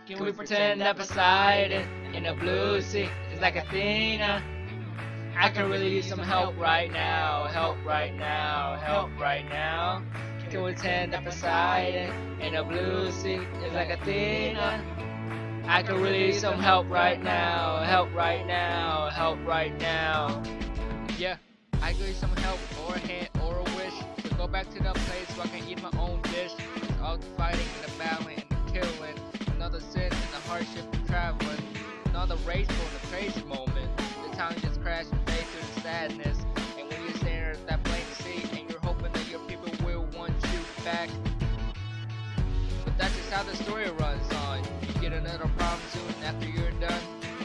Can we pretend that Poseidon in the blue sea is like Athena? I could really use some help right now, help right now, help right now. Can we pretend that Poseidon in the blue sea is like Athena? I could really use some help right now, help right now, help right now. Yeah, I could use some help or a hand or a wish to go back to the place where I can eat my own dish. It's all the fighting and the battling and the killing, another sin and the hardship of traveling, another rageful and the crazy moment. The time just crashed and fade through the sadness, and when you're staring at that blank sea and you're hoping that your people will want you back. But that's just how the story runs on. You get another problem soon after you're done.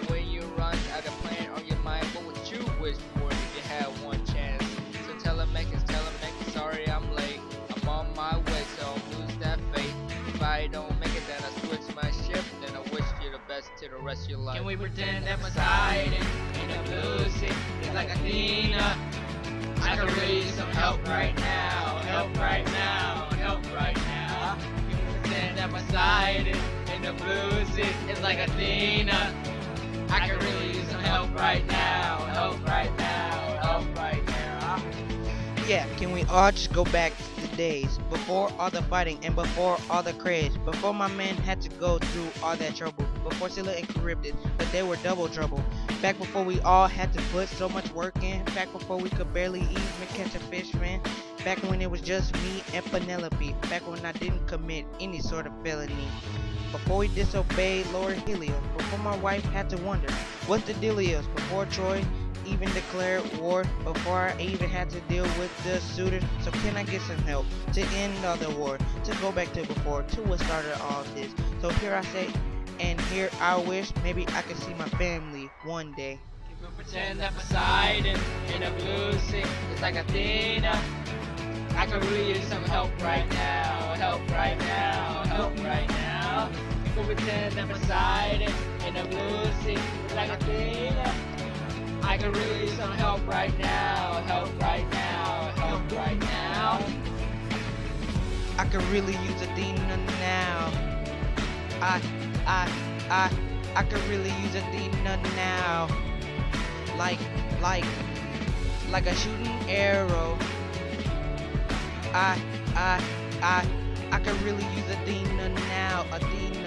When you run out of plan on your mind, what would you wish for if you had one chance? So tell him, sorry I'm late. I'm on my way, so don't lose that faith. If I don't make it, then I switch my shift. Then I wish you the best to the rest of your life. Can we pretend that Poseidon in the blue sea is like Athena? I could really use some help right now, help right now, help right now. Can we pretend that Poseidon in the blue sea is like Athena? I could really use some help right now, help right now, help right now. Yeah, can we all just go back to the days before all the fighting and before all the craze, before my men had to go through all that trouble, before Scylla and Charybdis, but they were double trouble, back before we all had to put so much work in, back before we could barely even catch a fish fin, back when it was just me and Penelope, back when I didn't commit any sort of felony, before we disobeyed Lord Helios, before my wife had to wonder what the deal is, before Troy even declared war, before I even had to deal with the suitors. So can I get some help to end all the war, to go back to before, to what started all this? So here I say, and here I wish maybe I could see my family one day. Can we pretend that Poseidon in the blue sea is like Athena? I could really use some help right now, help right now, help right now. Can we pretend that Poseidon in the blue sea is like Athena? I could really use some help right now, help right now, help right now. I could really use Athena now. I could really use Athena now. Like a shooting arrow. I could really use Athena now. Athena.